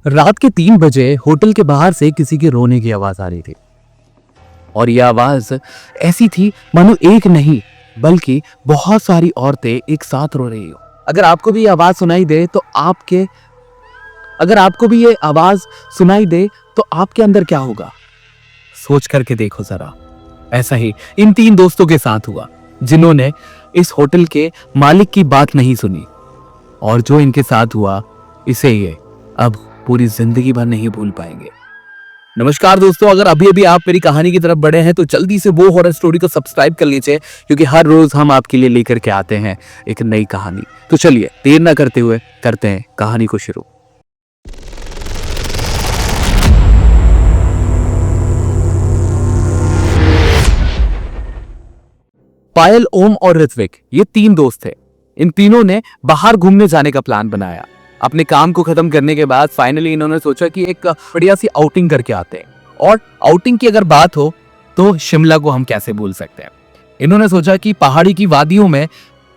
रात के 3 बजे होटल के बाहर से किसी के रोने की आवाज आ रही थी और यह आवाज ऐसी थी मानो एक नहीं बल्कि बहुत सारी औरतें एक साथ रो रही हो। अगर आपको भी ये आवाज सुनाई दे तो आपके अंदर क्या होगा, सोच करके देखो जरा। ऐसा ही इन 3 दोस्तों के साथ हुआ जिन्होंने इस होटल के मालिक की बात नहीं सुनी, और जो इनके साथ हुआ इसे ये अब पूरी जिंदगी भर नहीं भूल पाएंगे। नमस्कार दोस्तों, अगर अभी अभी आप मेरी कहानी की तरफ बढ़े हैं तो जल्दी से वो हॉरर स्टोरी को सब्सक्राइब कर लीजिए, क्योंकि हर रोज हम आपके लिए लेकर के आते हैं एक नई कहानी। तो चलिए देर ना करते हुए करते हैं कहानी को शुरू। पायल, ओम और ऋत्विक ये 3 दोस्त थे। इन तीनों ने बाहर घूमने जाने का प्लान बनाया। अपने काम को खत्म करने के बाद फाइनली इन्होंने सोचा कि एक बढ़िया सी आउटिंग करके आते हैं। और आउटिंग की अगर बात हो तो शिमला को हम कैसे भूल सकते हैं। इन्होंने सोचा कि पहाड़ी की वादियों में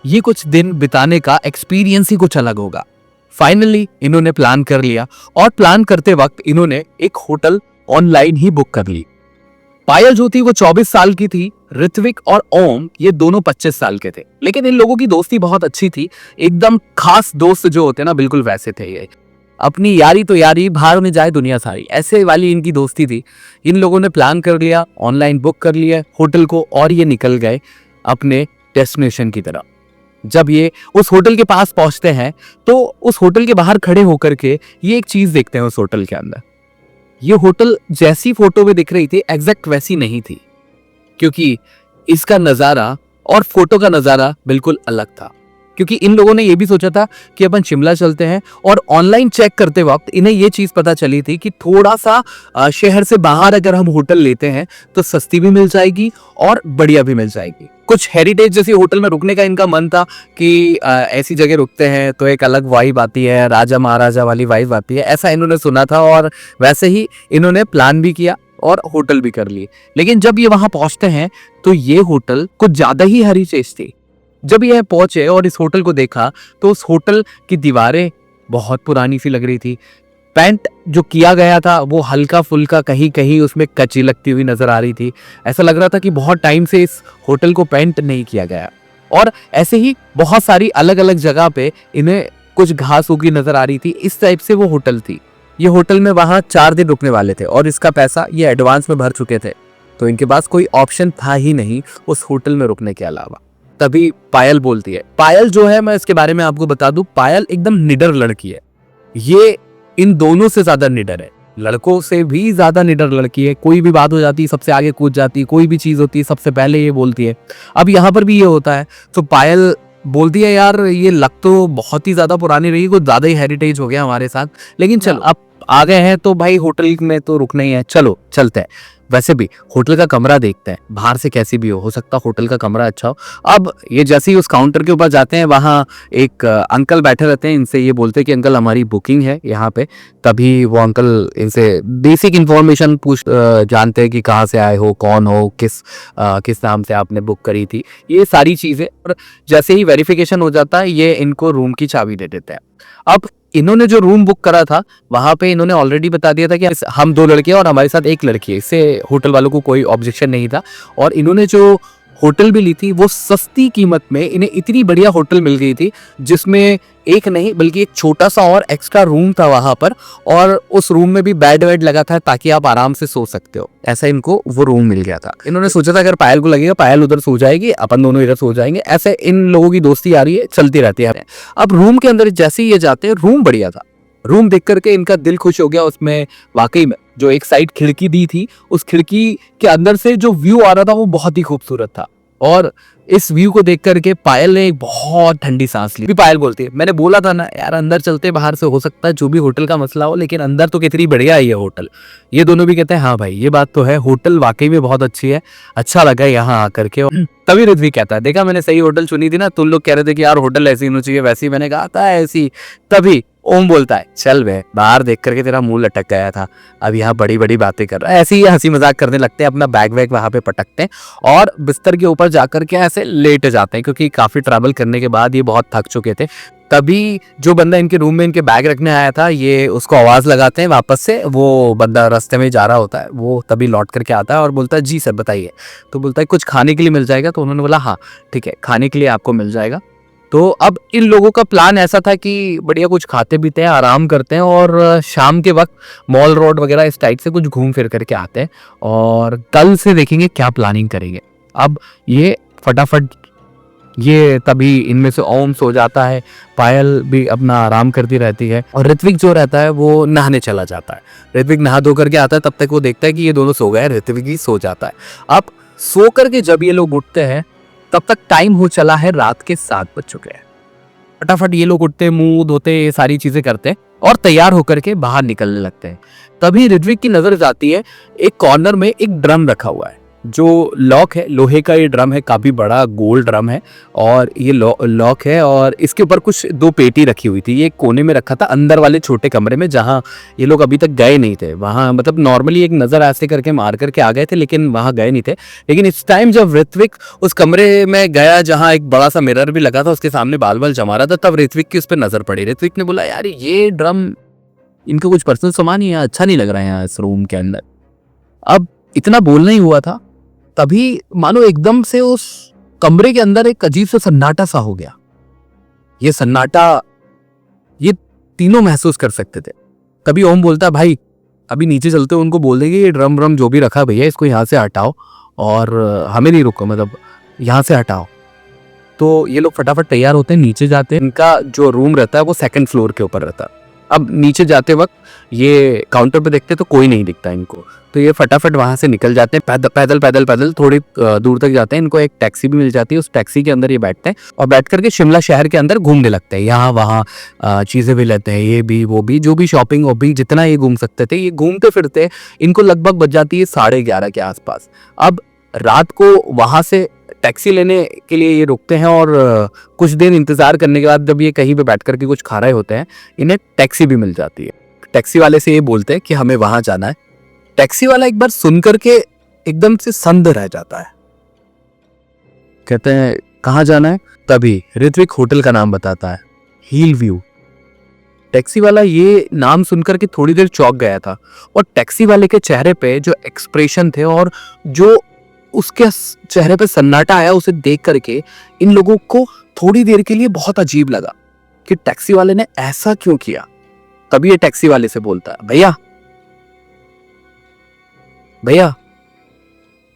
ये कुछ दिन बिताने का एक्सपीरियंस ही कुछ अलग होगा। फाइनली इन्होंने प्लान कर लिया और प्लान करते वक्त इन्होंने एक होटल ऑनलाइन ही बुक कर ली। पायल जो थी वो 24 साल की थी, ऋत्विक और ओम ये दोनों 25 साल के थे। लेकिन इन लोगों की दोस्ती बहुत अच्छी थी, एकदम खास दोस्त जो होते हैं ना, बिल्कुल वैसे थे ये। अपनी यारी तो यारी, बाहर में जाए दुनिया सारी, ऐसे वाली इनकी दोस्ती थी। इन लोगों ने प्लान कर लिया, ऑनलाइन बुक कर लिया होटल को और ये निकल गए अपने डेस्टिनेशन की तरफ। जब ये उस होटल के पास पहुंचते हैं तो उस होटल के बाहर खड़े होकर के ये एक चीज देखते हैं। उस होटल के अंदर ये होटल जैसी फोटो में दिख रही थी एग्जैक्ट वैसी नहीं थी, क्योंकि इसका नज़ारा और फोटो का नज़ारा बिल्कुल अलग था। क्योंकि इन लोगों ने ये भी सोचा था कि अपन शिमला चलते हैं, और ऑनलाइन चेक करते वक्त इन्हें ये चीज़ पता चली थी कि थोड़ा सा शहर से बाहर अगर हम होटल लेते हैं तो सस्ती भी मिल जाएगी और बढ़िया भी मिल जाएगी। कुछ हेरिटेज जैसी होटल में रुकने का इनका मन था कि ऐसी जगह रुकते हैं तो एक अलग वाइब आती है, राजा महाराजा वाली वाइब आती है, ऐसा इन्होंने सुना था। और वैसे ही इन्होंने प्लान भी किया और होटल भी कर ली। लेकिन जब ये वहां पहुंचते हैं तो ये होटल कुछ ज्यादा ही हेरिटेज थी। जब ये पहुंचे और इस होटल को देखा तो उस होटल की दीवारें बहुत पुरानी सी लग रही थी। पेंट जो किया गया था वो हल्का फुल्का, कहीं कहीं उसमें कच्ची लगती हुई नजर आ रही थी। ऐसा लग रहा था कि बहुत टाइम से इस होटल को पेंट नहीं किया गया। और ऐसे ही बहुत सारी अलग अलग जगह पे इन्हें कुछ घास उगी नजर आ रही थी। इस टाइप से वो होटल थी। ये होटल में वहां 4 दिन रुकने वाले थे और इसका पैसा ये एडवांस में भर चुके थे, तो इनके पास कोई ऑप्शन था ही नहीं उस होटल में रुकने के अलावा। तभी पायल बोलती है। पायल जो है, मैं इसके बारे में आपको बता दूं, पायल एकदम निडर लड़की है। ये इन दोनों से ज्यादा निडर है, लड़कों से भी ज्यादा निडर लड़की है। कोई भी बात हो जाती है सबसे आगे कूद जाती है, कोई भी चीज होती है सबसे पहले ये बोलती है। अब यहाँ पर भी ये होता है। तो पायल बोलती है, यार ये लग तो बहुत ही ज्यादा पुरानी रही, कुछ ज्यादा ही हेरिटेज हो गया हमारे साथ, लेकिन चल अब आ गए हैं तो भाई होटल में तो रुकना ही है, चलो चलते हैं। वैसे भी होटल का कमरा देखते हैं, बाहर से कैसी भी हो सकता होटल का कमरा अच्छा हो। अब ये जैसे ही उस काउंटर के ऊपर जाते हैं, वहाँ एक अंकल बैठे रहते हैं। इनसे ये बोलते हैं कि अंकल हमारी बुकिंग है यहाँ पे। तभी वो अंकल इनसे बेसिक इन्फॉर्मेशन जानते हैं कि कहाँ से आए हो, कौन हो, किस नाम से आपने बुक करी थी, ये सारी चीज़ें। और जैसे ही वेरिफिकेशन हो जाता है ये इनको रूम की चाबी दे देते हैं। अब इन्होंने जो रूम बुक करा था वहां पे इन्होंने ऑलरेडी बता दिया था कि हम 2 लड़के हैं और हमारे साथ एक लड़की है। इससे होटल वालों को कोई ऑब्जेक्शन नहीं था। और इन्होंने जो होटल भी ली थी वो सस्ती कीमत में इन्हें इतनी बढ़िया होटल मिल गई थी, जिसमें एक नहीं बल्कि एक छोटा सा और एक्स्ट्रा रूम था वहां पर। और उस रूम में भी बेड वेड लगा था ताकि आप आराम से सो सकते हो, ऐसा इनको वो रूम मिल गया था। इन्होंने सोचा था अगर पायल को लगेगा पायल उधर सो जाएगी, अपन दोनों इधर सो जाएंगे। ऐसे इन लोगों की दोस्ती आ रही है, चलती रहती है। अब रूम के अंदर जैसे ही ये जाते हैं, रूम बढ़िया था। रूम देख करके इनका दिल खुश हो गया। उसमें वाकई में जो एक साइड खिड़की दी थी, उस खिड़की के अंदर से जो व्यू आ रहा था वो बहुत ही खूबसूरत था। और इस व्यू को देख करके पायल ने एक बहुत ठंडी सांस ली। भी पायल बोलती है, मैंने बोला था ना यार अंदर चलते, बाहर से हो सकता है जो भी होटल का मसला हो, लेकिन अंदर तो कितनी बढ़िया है ये होटल। ये दोनों भी कहते हैं हाँ भाई ये बात तो है, होटल वाकई में बहुत अच्छी है, अच्छा लगा यहाँ आकर के। तभी ऋत्विक कहता है, देखा मैंने सही होटल चुनी थी ना, तुम लोग कह रहे थे कि यार होटल ऐसी होनी चाहिए वैसी, मैंने कहा था ऐसी। तभी ओम बोलता है, चल बे, बाहर देख करके तेरा मुंह लटक गया था, अब यहाँ बड़ी बड़ी बातें कर रहा है। ऐसे ही हंसी मजाक करने लगते हैं, अपना बैग वैग वहां पे पटकते हैं और बिस्तर के ऊपर जाकर के ऐसे लेट जाते हैं, क्योंकि काफी ट्रैवल करने के बाद ये बहुत थक चुके थे। तभी जो बंदा इनके रूम में इनके बैग रखने आया था, ये उसको आवाज़ लगाते हैं वापस से। वो बंदा रास्ते में जा रहा होता है, वो तभी लौट करके आता है और बोलता है जी सर बताइए। तो बोलता है कुछ खाने के लिए मिल जाएगा? तो उन्होंने बोला हाँ ठीक है, खाने के लिए आपको मिल जाएगा। तो अब इन लोगों का प्लान ऐसा था कि बढ़िया कुछ खाते पीते हैं, आराम करते हैं और शाम के वक्त मॉल रोड वगैरह इस टाइप से कुछ घूम फिर करके आते हैं और कल से देखेंगे क्या प्लानिंग करेंगे। अब ये फटाफट ये तभी इनमें से ओम सो जाता है, पायल भी अपना आराम करती रहती है और ऋत्विक जो रहता है वो नहाने चला जाता है। ऋत्विक नहा धो करके आता है, तब तक वो देखता है कि ये दोनों सो गए, ऋत्विक ही सो जाता है। अब सो करके जब ये लोग उठते हैं तब तक टाइम हो चला है रात के 7 बज चुके हैं। फटाफट ये लोग उठते, मुंह धोते, ये सारी चीजें करते हैं और तैयार होकर के बाहर निकलने लगते हैं। तभी ऋत्विक की नजर जाती है एक कॉर्नर में एक ड्रम रखा हुआ है, जो लॉक है, लोहे का ये ड्रम है, काफी बड़ा गोल ड्रम है और ये लॉक है और इसके ऊपर कुछ 2 पेटी रखी हुई थी। ये एक कोने में रखा था अंदर वाले छोटे कमरे में, जहां ये लोग अभी तक गए नहीं थे। वहां मतलब नॉर्मली एक नजर ऐसे करके मार करके आ गए थे, लेकिन वहां गए नहीं थे। लेकिन इस टाइम जब ऋत्विक उस कमरे में गया जहां एक बड़ा सा मिरर भी लगा था, उसके सामने बाल बाल जमा रहा था, तब ऋत्विक की उस पर नजर पड़ी। ऋत्विक ने बोला यार ये ड्रम, इनका कुछ पर्सनल सामान ही है, अच्छा नहीं लग रहा है यहाँ इस रूम के अंदर। अब इतना बोलना ही हुआ था, तभी मानो एकदम से उस कमरे के अंदर एक अजीब सा सन्नाटा सा हो गया। ये सन्नाटा ये तीनों महसूस कर सकते थे। तभी ओम बोलता है भाई अभी नीचे चलते हो, उनको बोल देंगे ये ड्रम जो भी रखा भैया इसको यहाँ से हटाओ और हमें नहीं रुको, मतलब यहाँ से हटाओ। तो ये लोग फटाफट तैयार होते हैं, नीचे जाते हैं। इनका जो रूम रहता है वो 2nd फ्लोर के ऊपर रहता है। अब नीचे जाते वक्त ये काउंटर पे देखते तो कोई नहीं दिखता इनको, तो ये फटाफट वहां से निकल जाते हैं। पैदल थोड़ी दूर तक जाते हैं। इनको एक टैक्सी भी मिल जाती है, उस टैक्सी के अंदर ये बैठते हैं और बैठ करके शिमला शहर के अंदर घूमने लगते हैं। यहाँ वहाँ चीज़ें भी लेते हैं, ये भी वो भी, जो भी शॉपिंग वॉपिंग जितना ये घूम सकते थे। ये घूमते फिरते इनको लगभग बज जाती है 11:30 के आसपास। अब रात को वहां से टैक्सी लेने के लिए ये रुकते हैं और कुछ देर इंतजार करने के बाद जब ये कहीं पे बैठ करके कुछ खा रहे होते हैं, इन्हें टैक्सी भी मिल जाती है। टैक्सी वाले से ये बोलते हैं कि हमें वहां जाना है। टैक्सी वाला एक बार सुन करके एकदम से संद रह जाता है, कहते हैं कहाँ जाना है? तभी ऋत्विक होटल का नाम बताता है, हिल व्यू। टैक्सी वाला ये नाम सुनकर के थोड़ी देर चौंक गया था और टैक्सी वाले के चेहरे पे जो एक्सप्रेशन थे और जो उसके चेहरे पे सन्नाटा आया, उसे देख करके इन लोगों को थोड़ी देर के लिए बहुत अजीब लगा कि टैक्सी वाले ने ऐसा क्यों किया। तभी ये टैक्सी वाले से बोलता है भैया भैया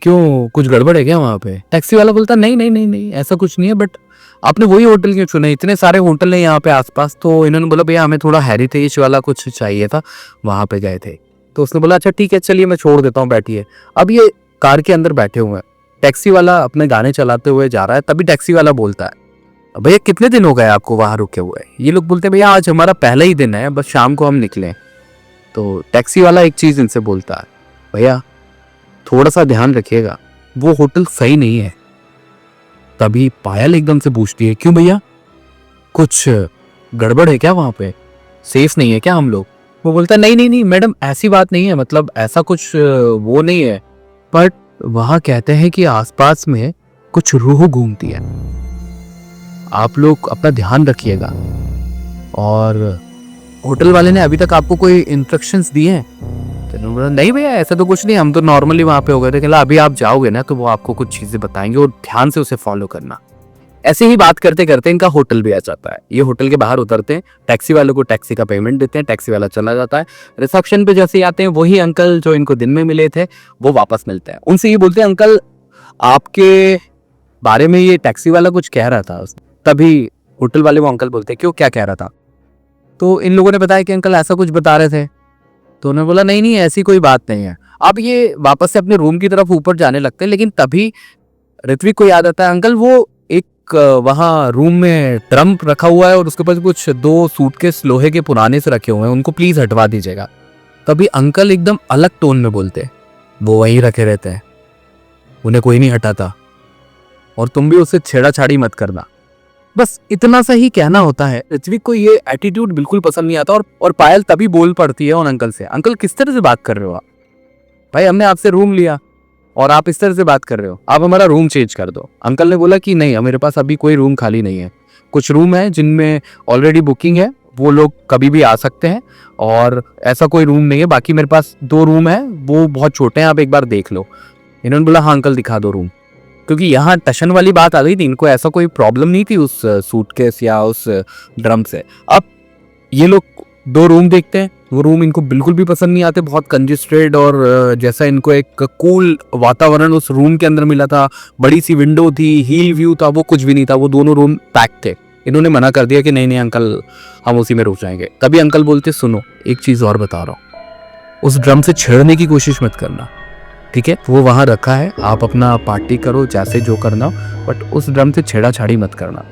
क्यों, कुछ गड़बड़ है क्या वहां पे? टैक्सी वाला बोलता नहीं नहीं नहीं नहीं ऐसा कुछ नहीं है, बट आपने वही होटल क्यों चुना? इतने सारे होटल हैं यहाँ पे आसपास। तो इन्होंने बोला भैया हमें थोड़ा हेरिटेज वाला कुछ चाहिए था, वहां पे गए थे। तो उसने बोला अच्छा ठीक है चलिए मैं छोड़ देता हूँ, बैठिए। अब ये कार के अंदर बैठे हुए हैं, टैक्सी वाला अपने गाने चलाते हुए जा रहा है। तभी टैक्सी वाला बोलता है भैया कितने दिन हो गए आपको वहां रुके हुए? ये लोग बोलते हैं भैया आज हमारा पहला ही दिन है, बस शाम को हम निकले। तो टैक्सी वाला एक चीज इनसे बोलता है भैया थोड़ा सा ध्यान रखिएगा, वो होटल सही नहीं है। तभी पायल एकदम से पूछती है क्यों भैया, कुछ गड़बड़ है क्या वहां पे? सेफ नहीं है क्या हम लोग? वो बोलता है नहीं नहीं नहीं मैडम ऐसी बात नहीं है, मतलब ऐसा कुछ वो नहीं है, बट वहां कहते हैं कि आसपास में कुछ रूह घूमती है, आप लोग अपना ध्यान रखिएगा। और होटल वाले ने अभी तक आपको कोई इंस्ट्रक्शंस दिए हैं? तो बोला नहीं भैया ऐसा तो कुछ नहीं, हम तो नॉर्मली वहां पे हो गए थे। कहला अभी आप जाओगे ना तो वो आपको कुछ चीजें बताएंगे और ध्यान से उसे फॉलो करना। ऐसे ही बात करते करते इनका होटल भी आ जाता है। ये होटल के बाहर उतरते हैं, टैक्सी वालों को टैक्सी का पेमेंट देते हैं, टैक्सी वाला चला जाता है। रिसेप्शन पे जैसे ही आते हैं वही अंकल जो इनको दिन में मिले थे वो वापस मिलते हैं। उनसे ये बोलते हैं अंकल आपके बारे में ये टैक्सी वाला कुछ कह रहा था। तभी होटल वाले वो अंकल बोलते हैं क्यों क्या कह रहा था? तो इन लोगों ने बताया कि अंकल ऐसा कुछ बता रहे थे। तो उन्होंने बोला नहीं नहीं ऐसी कोई बात नहीं है। अब ये वापस से अपने रूम की तरफ ऊपर जाने लगते हैं, लेकिन तभी ऋत्विक को याद आता है अंकल वो एक वहाँ रूम में ड्रम रखा हुआ है और उसके पास कुछ 2 सूटकेस लोहे के पुराने से रखे हुए हैं, उनको प्लीज हटवा दीजिएगा। तभी अंकल एकदम अलग टोन में बोलते वो वहीं रखे रहते हैं, उन्हें कोई नहीं हटाता और तुम भी उससे छेड़ाछाड़ी मत करना। बस इतना सा ही कहना होता है। ऋत्विक को ये एटीट्यूड बिल्कुल पसंद नहीं आता और पायल तभी बोल पड़ती है उन अंकल से, अंकल किस तरह से बात कर रहे हो आप? भाई हमने आपसे रूम लिया और आप इस तरह से बात कर रहे हो, आप हमारा रूम चेंज कर दो। अंकल ने बोला कि नहीं मेरे पास अभी कोई रूम खाली नहीं है, कुछ रूम है जिनमें ऑलरेडी बुकिंग है, वो लोग कभी भी आ सकते हैं, और ऐसा कोई रूम नहीं है। बाकी मेरे पास 2 रूम है, वो बहुत छोटे हैं, आप एक बार देख लो। इन्होंने बोला हाँ अंकल दिखा दो रूम, क्योंकि यहाँ टशन वाली बात आ गई थी, इनको ऐसा कोई प्रॉब्लम नहीं थी उस सूटकेस या उस ड्रम से। अब ये लोग 2 रूम देखते हैं, वो रूम इनको बिल्कुल भी पसंद नहीं आते, बहुत कंजेस्टेड, और जैसा इनको एक कूल वातावरण उस रूम के अंदर मिला था, बड़ी सी विंडो थी, हील व्यू था, वो कुछ भी नहीं था, वो दोनों रूम पैक थे। इन्होंने मना कर दिया कि नहीं नहीं अंकल हम उसी में रुक जाएंगे। तभी अंकल बोलते सुनो एक चीज और बता रहा हूँ, उस ड्रम से छेड़ने की कोशिश मत करना, ठीक है? वो वहां रखा है, आप अपना पार्टी करो जैसे जो करना, बट उस ड्रम से छेड़ाछाड़ी मत करना।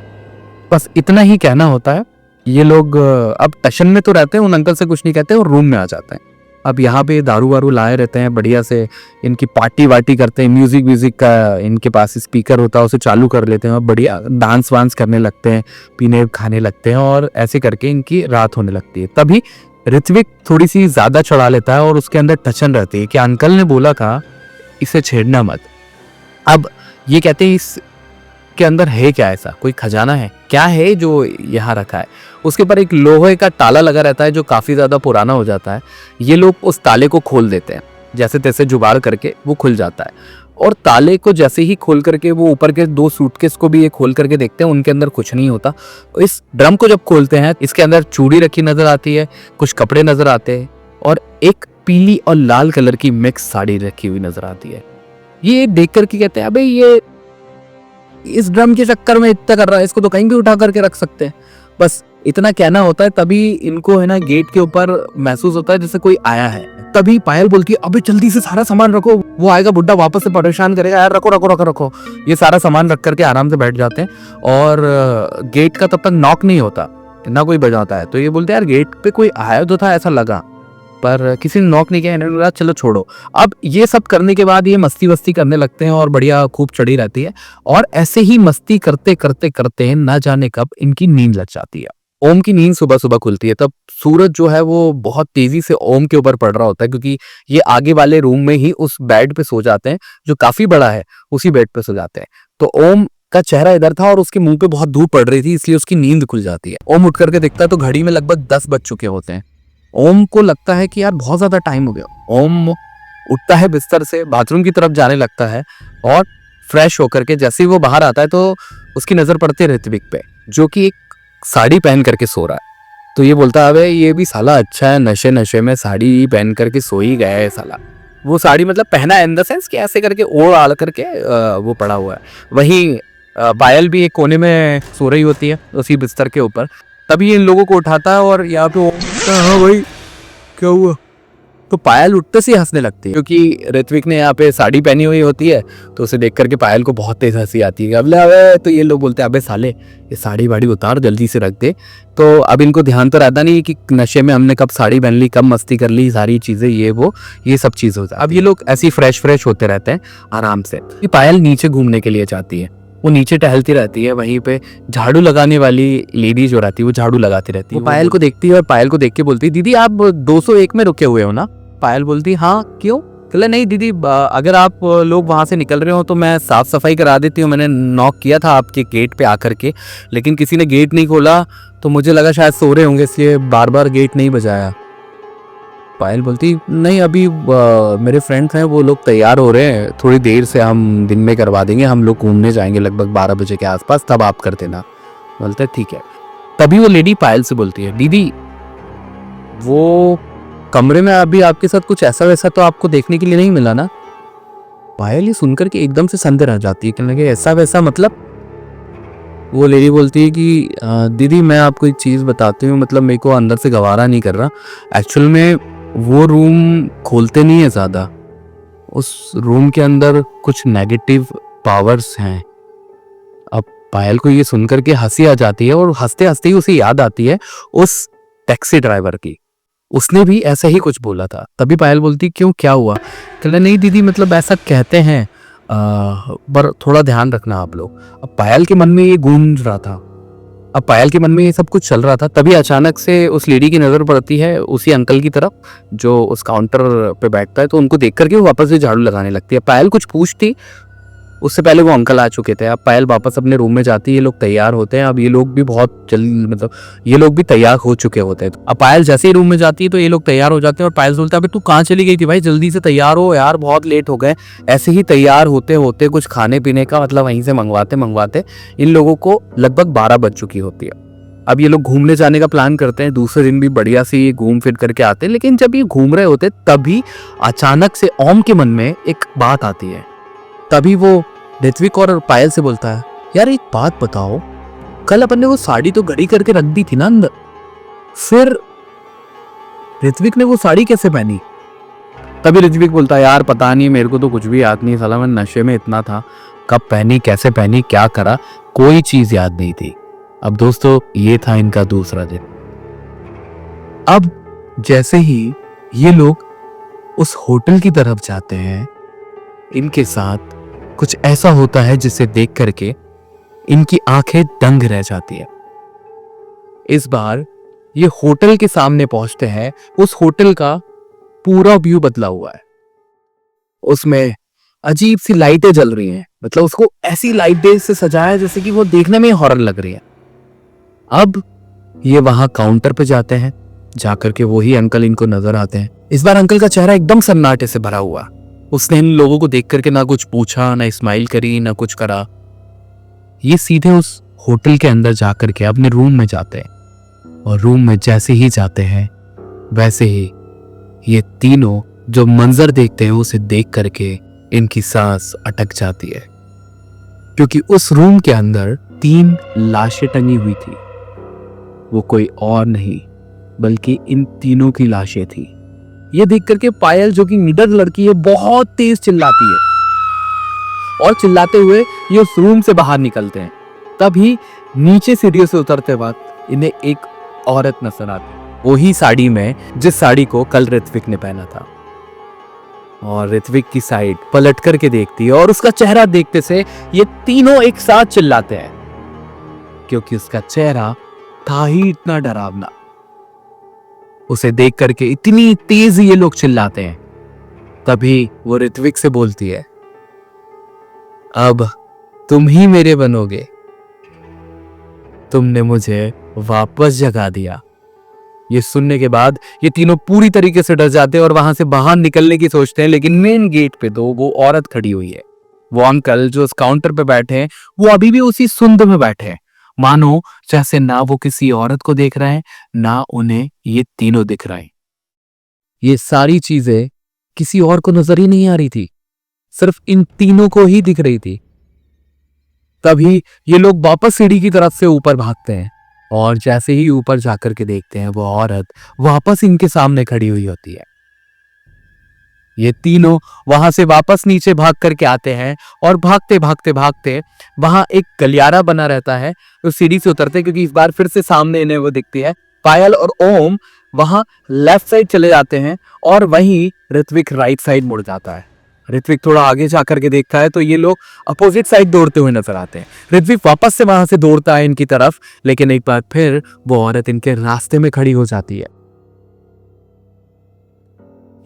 बस इतना ही कहना होता है। ये लोग अब टशन में तो रहते हैं, उन अंकल से कुछ नहीं कहते और रूम में आ जाते हैं। अब यहाँ पे दारू वारू लाए रहते हैं, बढ़िया से इनकी पार्टी वार्टी करते हैं, म्यूजिक का इनके पास स्पीकर होता है, उसे चालू कर लेते हैं और बढ़िया डांस वांस करने लगते हैं, पीने खाने लगते हैं, और ऐसे करके इनकी रात होने लगती है। तभी ऋत्विक थोड़ी सी ज्यादा चढ़ा लेता है और उसके अंदर टचन रहती है कि अंकल ने बोला था इसे छेड़ना मत। अब ये कहते हैं इस के अंदर है क्या, ऐसा कोई खजाना है क्या है जो यहाँ रखा है? उसके ऊपर एक लोहे का ताला लगा रहता है जो काफी ज्यादा पुराना हो जाता है। ये लोग उस ताले को खोल देते हैं, जैसे तैसे जुगाड़ करके वो खुल जाता है, और ताले को जैसे ही खोल करके वो ऊपर के 2 सूटकेस को भी ये खोल करके देखते हैं, उनके अंदर कुछ नहीं होता। इस ड्रम को जब खोलते हैं, इसके अंदर चूड़ी रखी नजर आती है, कुछ कपड़े नजर आते हैं, और एक पीली और लाल कलर की मिक्स साड़ी रखी हुई नजर आती है। ये देख करके कहते हैं अबे ये इस ड्रम के चक्कर में इतना कर रहा है, इसको तो कहीं भी उठा करके रख सकते हैं। बस इतना कहना होता है। तभी इनको है ना गेट के ऊपर महसूस होता है जैसे कोई आया है। तभी पायल बोलती है अबे जल्दी से सारा सामान रखो, वो आएगा बुड्ढा वापस से परेशान करेगा, यार रखो रखो रखो रखो। ये सारा सामान रख करके आराम से बैठ जाते हैं, और गेट का तब तक नॉक नहीं होता, ना कोई बजाता है। तो ये बोलते हैं यार गेट पे कोई आया तो था ऐसा लगा, पर किसी ने नॉक नहीं किया। इन्होंने बोला चलो छोड़ो। अब ये सब करने के बाद ये मस्ती वस्ती करने लगते हैं और बढ़िया खूब चढ़ी रहती है, और ऐसे ही मस्ती करते करते करते ना जाने कब इनकी नींद लग जाती है। ओम की नींद सुबह सुबह खुलती है। तब सूरज जो है वो बहुत तेजी से ओम के ऊपर पड़ रहा होता है, क्योंकि ये आगे वाले रूम में ही उस बेड पे सो जाते हैं जो काफी बड़ा है, उसी बेड पे सो जाते हैं। तो ओम का चेहरा इधर था और उसके मुंह पे बहुत धूप पड़ रही थी, इसलिए उसकी नींद खुल जाती है। ओम उठ करके देखता है तो घड़ी में लगभग 10 बज चुके होते हैं। ओम को लगता है कि यार बहुत ज्यादा टाइम हो गया। ओम उठता है बिस्तर से, बाथरूम की तरफ जाने लगता है, और फ्रेश होकर के जैसे ही वो बाहर आता है तो उसकी नजर पड़ती है ऋत्विक पे, जो कि एक साड़ी पहन करके सो रहा है। तो ये बोलता है अबे ये भी साला अच्छा है, नशे नशे में साड़ी पहन करके सो ही गया है साला। वो साड़ी मतलब पहना है इन द सेंस कि ऐसे करके ओढ़ आड़ करके वो पड़ा हुआ है। वहीं पायल भी एक कोने में सो रही होती है उसी बिस्तर के ऊपर। तभी इन लोगों को उठाता है और यहाँ पे हाँ भाई क्या हुआ? तो पायल उठते से हंसने लगती है, क्योंकि ऋत्विक ने यहाँ पे साड़ी पहनी हुई होती है। तो उसे देख करके पायल को बहुत तेज हंसी आती है। अबे तो ये लोग बोलते हैं अबे साले ये साड़ी वाड़ी उतार जल्दी से रख दे। तो अब इनको ध्यान तो रहता नहीं कि नशे में हमने कब साड़ी पहन ली, कब मस्ती कर ली, सारी चीजें ये सब चीजें होती है। अब ये लोग ऐसे ही फ्रेश होते रहते हैं आराम से। पायल नीचे घूमने के लिए जाती है, वो नीचे टहलती रहती है। वहीं पे झाड़ू लगाने वाली लेडी जो रहती है वो झाड़ू लगाती रहती है। वो पायल को देखती है और पायल को देख के बोलती है दीदी आप 201 में रुके हुए हो ना? पायल बोलती हाँ क्यों? कहला नहीं दीदी अगर आप लोग वहां से निकल रहे हो तो मैं साफ सफाई करा देती हूँ। मैंने नॉक किया था आपके गेट पे आकर के, लेकिन किसी ने गेट नहीं खोला, तो मुझे लगा शायद सो रहे होंगे, इसलिए बार बार गेट नहीं बजाया। पायल बोलती नहीं अभी मेरे फ्रेंड्स हैं, वो लोग तैयार हो रहे हैं, थोड़ी देर से हम दिन में करवा देंगे, हम लोग घूमने जाएंगे लगभग 12 बजे के आसपास, तब आप कर देना। बोलते ठीक है। तभी वो लेडी पायल से बोलती है दीदी वो कमरे में अभी आपके साथ कुछ ऐसा वैसा तो आपको देखने के लिए नहीं मिला ना? पायल ये सुनकर के एकदम से संदेह रह जाती है, कहने लगे ऐसा वैसा मतलब? वो लेडी बोलती है कि दीदी मैं आपको एक चीज़ बताती हूँ, मतलब मेरे को अंदर से गवारा नहीं कर रहा। एक्चुअल में वो रूम खोलते नहीं है ज़्यादा, उस रूम के अंदर कुछ नेगेटिव पावर्स हैं। अब पायल को ये सुनकर के हंसी आ जाती है, और हंसते हंसते ही उसे याद आती है उस टैक्सी ड्राइवर की, उसने भी ऐसा ही कुछ बोला था। तभी पायल बोलती क्यों क्या हुआ? कहला नहीं दीदी मतलब ऐसा कहते हैं, पर थोड़ा ध्यान रखना आप लोग। अब पायल के मन में ये गूंज रहा था, अब पायल के मन में ये सब कुछ चल रहा था। तभी अचानक से उस लेडी की नजर पड़ती है उसी अंकल की तरफ जो उस काउंटर पे बैठता है, तो उनको देख करके वो वापस से झाड़ू लगाने लगती है। पायल कुछ पूछती उससे पहले वो अंकल आ चुके थे। अब पायल वापस अपने रूम में जाती है, ये लोग तैयार होते हैं। अब ये लोग भी बहुत जल्दी, मतलब ये लोग भी तैयार हो चुके होते हैं। अब पायल जैसे ही रूम में जाती है तो ये लोग तैयार हो जाते हैं और पायल बोलता है, अबे तू कहाँ चली गई थी भाई, जल्दी से तैयार हो यार, बहुत लेट हो गए। ऐसे ही तैयार होते होते कुछ खाने पीने का मतलब वहीं से मंगवाते मंगवाते इन लोगों को लगभग 12 बज चुकी होती है। अब ये लोग घूमने जाने का प्लान करते हैं, दूसरे दिन भी बढ़िया से ये घूम फिर करके आते हैं। लेकिन जब ये घूम रहे होते तभी अचानक से ओम के मन में एक बात आती है। तभी वो ऋत्विक और पायल से बोलता है, यार एक बात बताओ, कल अपन ने वो साड़ी तो घड़ी करके रख दी थी ना अंदर, फिर ऋत्विक ने वो साड़ी कैसे पहनी? तभी ऋत्विक बोलता है, यार पता नहीं, मेरे को तो कुछ भी याद नहीं, साला मैं नशे में इतना था, कब पहनी, कैसे पहनी, क्या करा, कोई चीज याद नहीं थी। अब दोस्तों ये था इनका दूसरा दिन। अब जैसे ही ये लोग उस होटल की तरफ जाते हैं, इनके साथ कुछ ऐसा होता है जिसे देख करके इनकी आंखें दंग रह जाती है। इस बार ये होटल के सामने पहुंचते हैं। उस होटल का पूरा व्यू बदला हुआ है, उसमें अजीब सी लाइटें जल रही हैं, मतलब उसको ऐसी लाइटें से सजाया है जैसे कि वो देखने में हॉरर लग रही है। अब ये वहां काउंटर पे जाते हैं, जाकर के वही अंकल इनको नजर आते हैं। इस बार अंकल का चेहरा एकदम सन्नाटे से भरा हुआ। उसने इन लोगों को देख करके ना कुछ पूछा, ना स्माइल करी, ना कुछ करा। ये सीधे उस होटल के अंदर जाकर के अपने रूम में जाते हैं और रूम में जैसे ही जाते हैं वैसे ही ये तीनों जो मंजर देखते हैं उसे देख करके इनकी सांस अटक जाती है, क्योंकि उस रूम के अंदर 3 लाशें टंगी हुई थी। वो कोई और नहीं बल्कि इन तीनों की लाशें थी। ये देख करके पायल, जो कि निडर लड़की है, बहुत तेज चिल्लाती है और चिल्लाते हुए ये उस रूम से बाहर निकलते हैं। तभी नीचे सीढ़ियों से उतरते वक्त इन्हें एक औरत नजर आती है, वही साड़ी में जिस साड़ी को कल ऋत्विक ने पहना था। और ऋत्विक की साइड पलट करके देखती है और उसका चेहरा देखते से ये तीनों एक साथ चिल्लाते हैं, क्योंकि उसका चेहरा था ही इतना डरावना। उसे देख करके इतनी तेज ये लोग चिल्लाते हैं। तभी वो ऋत्विक से बोलती है, अब तुम ही मेरे बनोगे, तुमने मुझे वापस जगा दिया। ये सुनने के बाद ये तीनों पूरी तरीके से डर जाते हैं और वहां से बाहर निकलने की सोचते हैं। लेकिन मेन गेट पे तो वो औरत खड़ी हुई है। वो अंकल जो उस काउंटर पे बैठे हैं वो अभी भी उसी सुंद में बैठे हैं, मानो जैसे ना वो किसी औरत को देख रहे हैं, ना उन्हें ये तीनों दिख रहे हैं। ये सारी चीजें किसी और को नजर ही नहीं आ रही थी, सिर्फ इन तीनों को ही दिख रही थी। तभी ये लोग वापस सीढ़ी की तरफ से ऊपर भागते हैं और जैसे ही ऊपर जाकर के देखते हैं वो औरत वापस इनके सामने खड़ी हुई होती है। ये तीनों वहां से वापस नीचे भाग करके आते हैं और भागते भागते भागते वहां एक गलियारा बना रहता है, उस सीढ़ी से उतरते, क्योंकि इस बार फिर से सामने इन्हें वो दिखती है। पायल और ओम वहां लेफ्ट साइड चले जाते हैं और वहीं ऋत्विक राइट साइड मुड़ जाता है। ऋत्विक थोड़ा आगे जाकर के देखता है तो ये लोग अपोजिट साइड दौड़ते हुए नजर आते हैं। ऋत्विक वापस से वहां से दौड़ता है इनकी तरफ, लेकिन एक बार फिर वो औरत इनके रास्ते में खड़ी हो जाती है।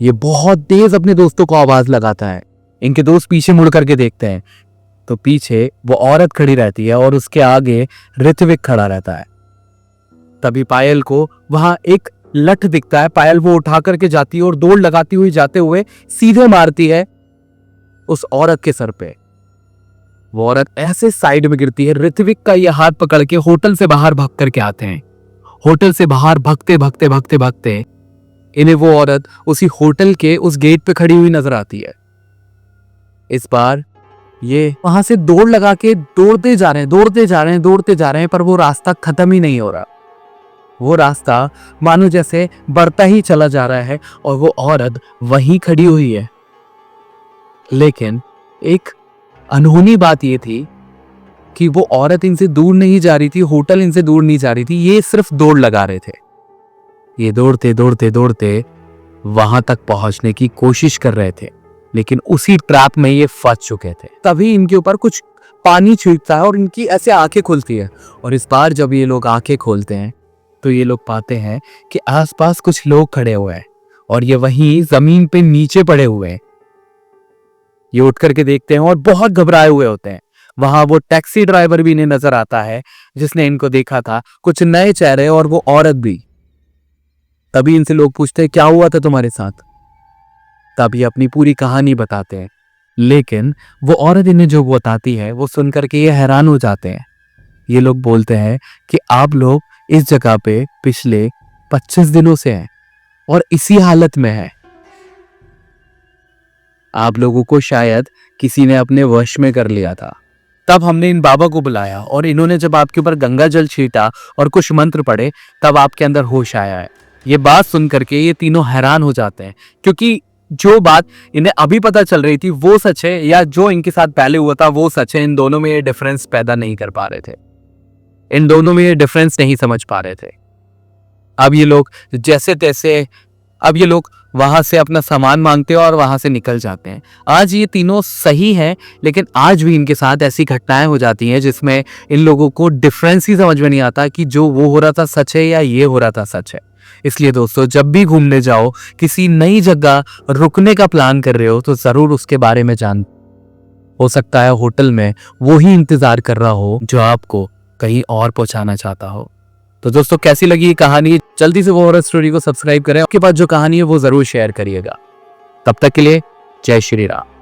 ये बहुत तेज अपने दोस्तों को आवाज लगाता है। इनके दोस्त पीछे मुड़ करके देखते हैं तो पीछे वो औरत खड़ी रहती है और उसके आगे ऋत्विक खड़ा रहता है। तभी पायल को वहां एक लठ दिखता है। पायल वो उठा करके जाती है और दौड़ लगाती हुई जाते हुए सीधे मारती है उस औरत के सर पे। वो औरत ऐसे साइड में गिरती है। ऋत्विक का ये हाथ पकड़ के होटल से बाहर भाग करके आते हैं। होटल से बाहर भागते भागते भागते भागते इन्हें वो औरत उसी होटल के उस गेट पे खड़ी हुई नजर आती है। इस बार ये वहां से दौड़ लगा के दौड़ते जा रहे हैं, दौड़ते जा रहे हैं, दौड़ते जा रहे हैं, पर वो रास्ता खत्म ही नहीं हो रहा। वो रास्ता मानो जैसे बढ़ता ही चला जा रहा है और वो औरत वहीं खड़ी हुई है। लेकिन एक अनहोनी बात ये थी कि वो औरत इनसे दूर नहीं जा रही थी, होटल इनसे दूर नहीं जा रही थी, ये सिर्फ दौड़ लगा रहे थे। ये दौड़ते दौड़ते दौड़ते वहां तक पहुंचने की कोशिश कर रहे थे, लेकिन उसी ट्रैप में ये फंस चुके थे। तभी इनके ऊपर कुछ पानी छींटता है और इनकी ऐसे आंखें खुलती है। और इस बार जब ये लोग आंखें खोलते हैं तो ये लोग पाते हैं कि आसपास कुछ लोग खड़े हुए हैं और ये वहीं जमीन पे नीचे पड़े हुए हैं। ये उठ करके देखते हैं और बहुत घबराए हुए होते हैं। वहां वो टैक्सी ड्राइवर भी इन्हें नजर आता है जिसने इनको देखा था, कुछ नए चेहरे और वो औरत भी। तभी इनसे लोग पूछते हैं क्या हुआ था तुम्हारे साथ। तभी अपनी पूरी कहानी बताते हैं, लेकिन वो औरत इन्हें जो बताती है वो सुन करके ये हैरान हो जाते हैं। ये लोग बोलते हैं कि आप लोग इस जगह पे पिछले 25 दिनों से हैं और इसी हालत में है। आप लोगों को शायद किसी ने अपने वश में कर लिया था। तब हमने इन बाबा को बुलाया और इन्होंने जब आपके ऊपर गंगा जल छीटा और कुछ मंत्र पढ़े, तब आपके अंदर होश आया है। ये बात सुन करके ये तीनों हैरान हो जाते हैं, क्योंकि जो बात इन्हें अभी पता चल रही थी वो सच है या जो इनके साथ पहले हुआ था वो सच है। इन दोनों में ये डिफरेंस पैदा नहीं कर पा रहे थे, इन दोनों में ये डिफरेंस नहीं समझ पा रहे थे। अब ये लोग जैसे तैसे, अब ये लोग वहां से अपना सामान मांगते हैं और वहां से निकल जाते हैं। आज ये तीनों सही हैं, लेकिन आज भी इनके साथ ऐसी घटनाएं हो जाती हैं जिसमें इन लोगों को डिफरेंस ही समझ में नहीं आता कि जो वो हो रहा था सच है या ये हो रहा था सच है। इसलिए दोस्तों, जब भी घूमने जाओ, किसी नई जगह रुकने का प्लान कर रहे हो तो जरूर उसके बारे में जान। हो सकता है होटल में वो ही इंतजार कर रहा हो जो आपको कहीं और पहुंचाना चाहता हो। तो दोस्तों, कैसी लगी ये कहानी? जल्दी से वो हॉरर स्टोरी को सब्सक्राइब करें। आपके पास जो कहानी है वो जरूर शेयर करिएगा। तब तक के लिए जय श्री राम।